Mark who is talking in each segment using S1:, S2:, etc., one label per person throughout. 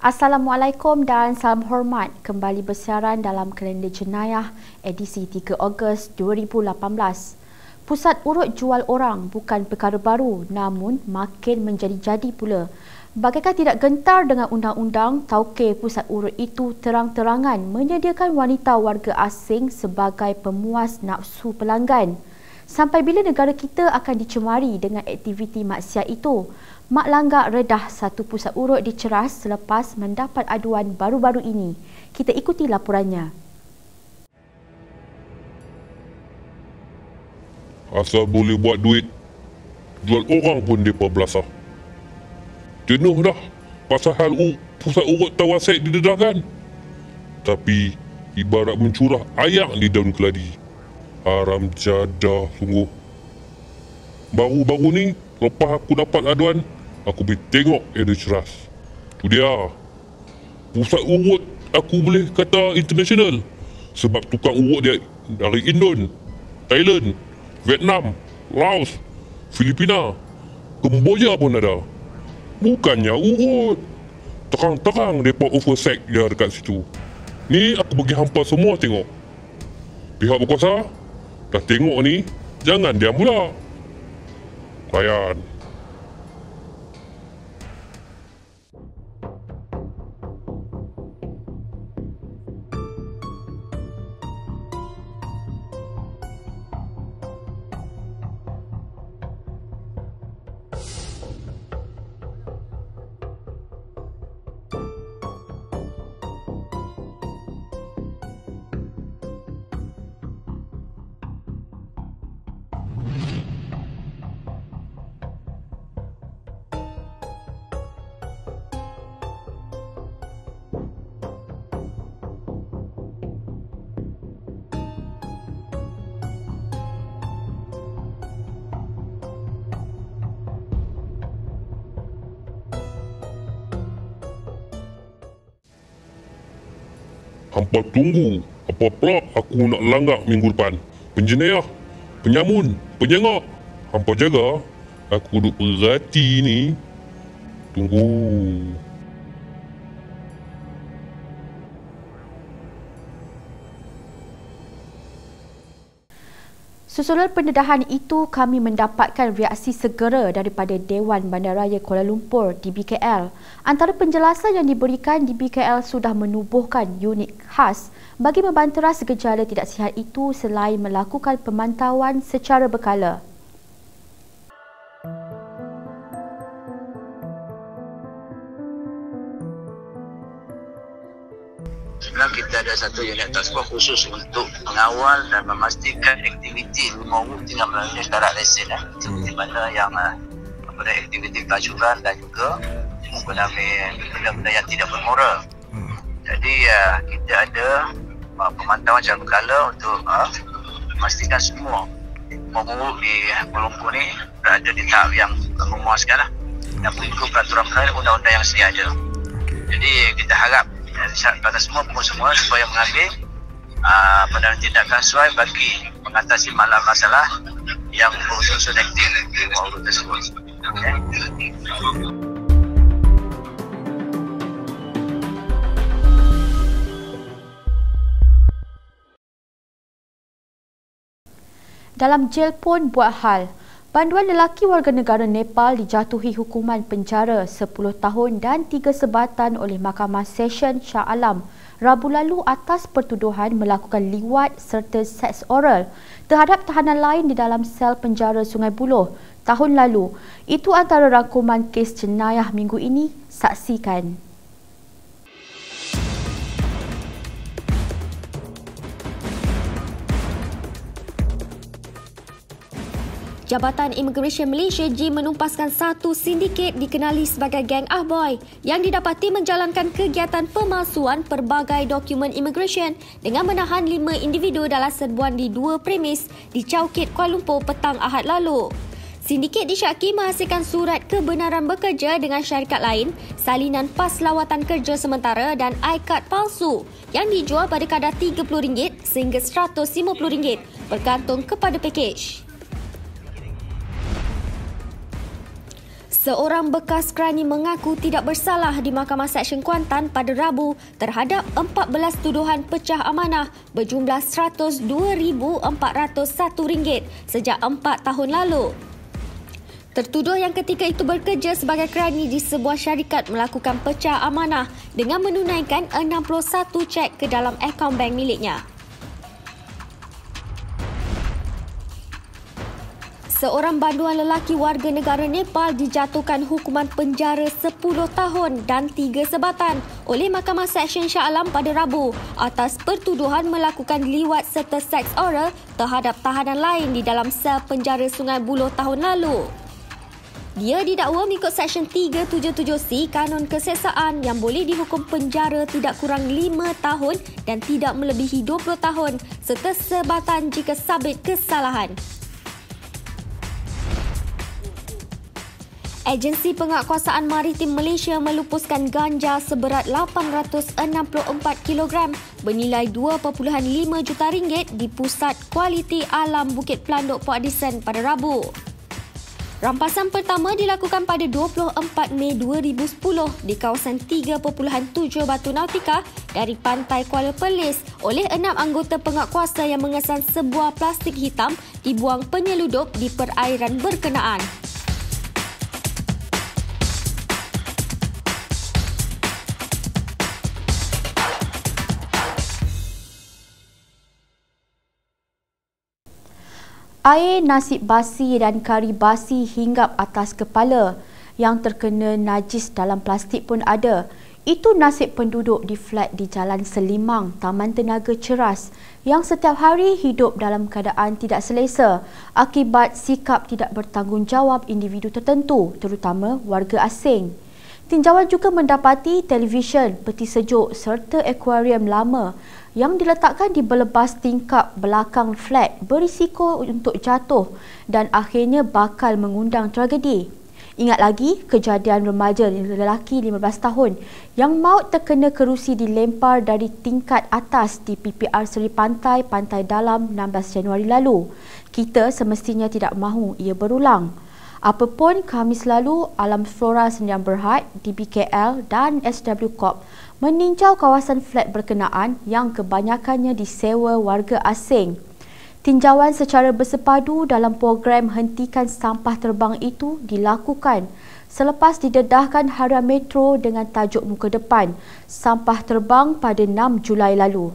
S1: Assalamualaikum dan salam hormat. Kembali bersiaran dalam kalender jenayah edisi 3 Ogos 2018. Pusat urut jual orang bukan perkara baru namun makin menjadi-jadi pula. Bagaikan tidak gentar dengan undang-undang, tauke pusat urut itu terang-terangan menyediakan wanita warga asing sebagai pemuas nafsu pelanggan. Sampai bila negara kita akan dicemari dengan aktiviti maksiat itu? Mak Langgak redah satu pusat urut diceras selepas mendapat aduan baru-baru ini. Kita ikuti laporannya.
S2: Asal boleh buat duit, jual orang pun mereka belasah. Jenuh dah pasal hal pusat urut tawasek didedahkan. Tapi ibarat mencurah air di daun keladi. Haram jadah sungguh. Baru-baru ni lepas aku dapat aduan, aku pergi tengok area ceras. Tu dia. Pusat urut aku boleh kata international. Sebab tukang urut dia dari Indon, Thailand, Vietnam, Laos, Filipina, Kemboja pun ada. Bukannya urut. Terang-terang mereka oversight dia dekat situ. Ni aku bagi hampa semua tengok. Pihak berkuasa dah tengok ni, jangan diam pula. Layan. Hampa tunggu apa pula aku nak langgak minggu depan. Penjenayah, penyamun, penyengak. Hampa jaga, aku duk perhati ni. Tunggu.
S1: Susulan pendedahan itu, kami mendapatkan reaksi segera daripada Dewan Bandaraya Kuala Lumpur di BKL. Antara penjelasan yang diberikan di BKL sudah menubuhkan unit khas bagi membanteras gejala tidak sihat itu selain melakukan pemantauan secara berkala.
S3: Sebenarnya kita ada satu unit task force khusus untuk mengawal dan memastikan aktiviti rumah urut tinggal melalui syarat lesen di mana yang aktiviti pelacuran dan juga benda-benda yang tidak bermoral. Jadi kita ada pemantauan secara berkala untuk memastikan semua rumah urut di Kuala Lumpur ni berada di tahap yang memuaskan dan mengikut peraturan undang-undang yang sedia ada. Jadi kita harap pada semua pengusaha supaya mengambil tindakan sesuai bagi mengatasi masalah yang berunsur aktif di rumah urut tersebut. Okay.
S1: Dalam jel pun buat hal. Banduan lelaki warga negara Nepal dijatuhi hukuman penjara 10 tahun dan 3 sebatan oleh Mahkamah Session Shah Alam Rabu lalu atas pertuduhan melakukan liwat serta seks oral terhadap tahanan lain di dalam sel penjara Sungai Buloh tahun lalu. Itu antara rangkuman kes jenayah minggu ini. Saksikan.
S4: Jabatan Imigresen Malaysia JIM menumpaskan satu sindiket dikenali sebagai geng Ahboy yang didapati menjalankan kegiatan pemalsuan pelbagai dokumen imigresen dengan menahan 5 individu dalam serbuan di 2 premis di Chowkit, Kuala Lumpur petang Ahad lalu. Sindiket disyaki menghasilkan surat kebenaran bekerja dengan syarikat lain, salinan pas lawatan kerja sementara dan I-Card palsu yang dijual pada kadar RM30 sehingga RM150 bergantung kepada pakej. Seorang bekas kerani mengaku tidak bersalah di Mahkamah Seksyen Kuantan pada Rabu terhadap 14 tuduhan pecah amanah berjumlah RM102,401 sejak 4 tahun lalu. Tertuduh yang ketika itu bekerja sebagai kerani di sebuah syarikat melakukan pecah amanah dengan menunaikan 61 cek ke dalam akaun bank miliknya. Seorang banduan lelaki warga negara Nepal dijatuhkan hukuman penjara 10 tahun dan 3 sebatan oleh Mahkamah Seksyen Shah Alam pada Rabu atas pertuduhan melakukan liwat serta seks oral terhadap tahanan lain di dalam sel penjara Sungai Buloh tahun lalu. Dia didakwa mengikut Seksyen 377C Kanun Keseksaan yang boleh dihukum penjara tidak kurang 5 tahun dan tidak melebihi 20 tahun serta sebatan jika sabit kesalahan. Agensi Penguatkuasaan Maritim Malaysia melupuskan ganja seberat 864 kg bernilai 2.5 juta ringgit di Pusat Kualiti Alam Bukit Pelanduk Port Dickson pada Rabu. Rampasan pertama dilakukan pada 24 Mei 2010 di kawasan 3.7 Batu Nautika dari pantai Kuala Perlis oleh 6 anggota penguatkuasa yang mengesan sebuah plastik hitam dibuang penyeludup di perairan berkenaan.
S1: Air nasi basi dan kari basi hinggap atas kepala. Yang terkena najis dalam plastik pun ada. Itu nasib penduduk di flat di Jalan Selimang, Taman Tenaga Ceras yang setiap hari hidup dalam keadaan tidak selesa akibat sikap tidak bertanggungjawab individu tertentu, terutama warga asing. Tinjauan juga mendapati televisyen, peti sejuk serta akuarium lama yang diletakkan di belebas tingkap belakang flat berisiko untuk jatuh dan akhirnya bakal mengundang tragedi. Ingat lagi kejadian remaja lelaki 15 tahun yang maut terkena kerusi dilempar dari tingkat atas di PPR Seri Pantai, Pantai Dalam 16 Januari lalu. Kita semestinya tidak mahu ia berulang. Apapun, Khamis lalu, Alam Flora Sdn Bhd, DBKL dan SW Corp meninjau kawasan flat berkenaan yang kebanyakannya disewa warga asing. Tinjauan secara bersepadu dalam program Hentikan Sampah Terbang itu dilakukan selepas didedahkan Harian Metro dengan tajuk muka depan Sampah Terbang pada 6 Julai lalu.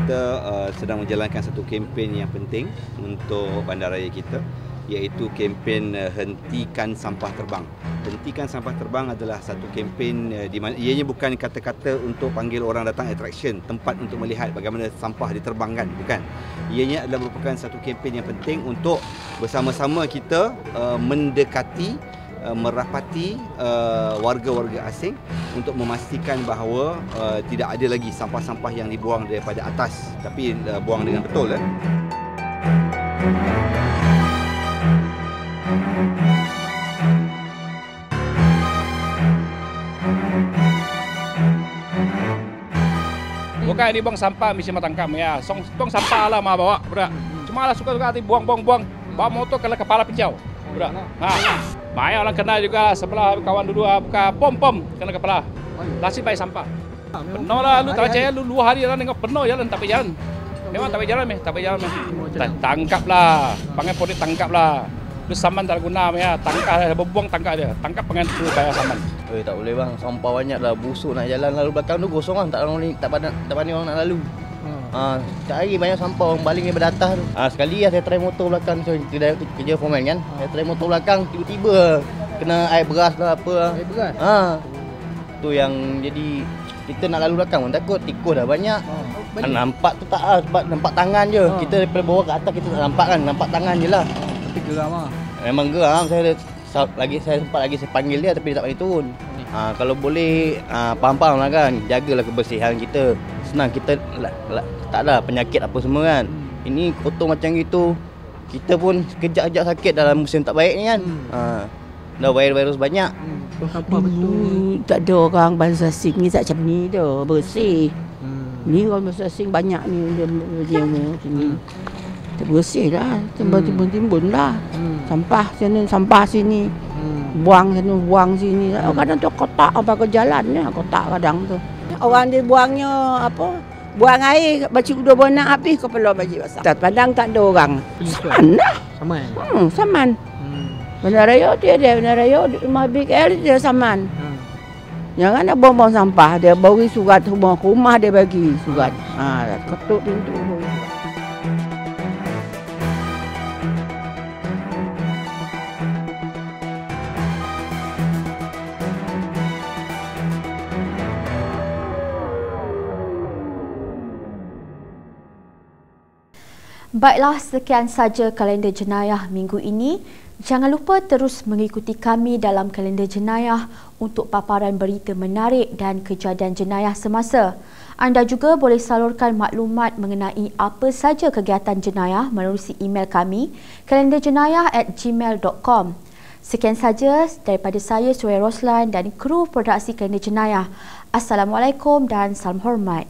S5: Kita sedang menjalankan satu kempen yang penting untuk bandaraya kita, iaitu kempen Hentikan Sampah Terbang. Hentikan Sampah Terbang adalah satu kempen di mana ianya bukan kata-kata untuk panggil orang datang attraction, tempat untuk melihat bagaimana sampah diterbangkan, bukan. Ianya adalah merupakan satu kempen yang penting untuk bersama-sama kita mendekati, merapati warga-warga asing untuk memastikan bahawa tidak ada lagi sampah-sampah yang dibuang daripada atas, tapi buang dengan betul.
S6: Bukan ini buang sampah mesti matangkam ya. Tong sampah lah mah bawa, budak. Cuma lah suka-suka hati buang. Bawa motor kena kepala pinjau, budak. Maya orang kena juga sebelah kawan dulu buka pom kena kepala. Nasib baik sampah. Penuh lah lu tak percaya lu 2 hari lah tengok penuh jalan tak jalan. Memang tak jalan meh. Tangkap lah. Panggil polis tangkap lah. Lu saman tak guna ya. Tangkap buang tangkap dia. Tangkap pengen tu bayar saman.
S7: Tak boleh bang, sampah banyak lah, busuk nak jalan lalu belakang tu kosong kan, tak pandai orang nak lalu. Cari banyak sampah, orang baling daripada atas tu. Sekali saya try motor belakang, so kerja foreman kan. Saya try motor belakang, tiba-tiba kena air beras lah apa. Air beras? Tu yang jadi kita nak lalu belakang pun takut, tikus dah banyak. Nampak tu tak lah, sebab nampak tangan je. Kita daripada bawah ke atas kita tak nampak kan, nampak tangan je lah.
S8: Tapi geram lah.
S7: Memang geram, saya sempat saya panggil dia tapi dia tak bagi turun. Kalau boleh faham-faham lah kan, jagalah kebersihan kita. Senang kita tak ada penyakit apa semua kan. Ini kotor macam gitu, kita pun sekejap-kejap sakit dalam musim tak baik ni kan. Dah virus banyak.
S8: Dulu tak ada orang bangsa asing ni tak macam ni dah, bersih. Ni orang bangsa asing banyak ni dia sini. Terbersih lah, timbun lah. Sampah sana, sampah sini. Buang sana, buang sini. Kadang tu kotak apa ke jalan ni, kotak kadang tu. Orang dia buangnya apa? Buang air, baju dua bona api kepala baju basah. Tak pandang tak ada orang. Saman lah.
S9: Saman.
S8: Saman. Bandaraya dia Bandaraya rumah BKL dia saman. Jangan nak buang-buang sampah, dia bagi surat rumah dia bagi surat. Ketuk pintu.
S1: Baiklah, sekian saja kalender jenayah minggu ini. Jangan lupa terus mengikuti kami dalam kalender jenayah untuk paparan berita menarik dan kejadian jenayah semasa. Anda juga boleh salurkan maklumat mengenai apa saja kegiatan jenayah menerusi email kami kalenderjenayah@gmail.com. Sekian saja daripada saya, Suraya Roslan dan kru produksi kalender jenayah. Assalamualaikum dan salam hormat.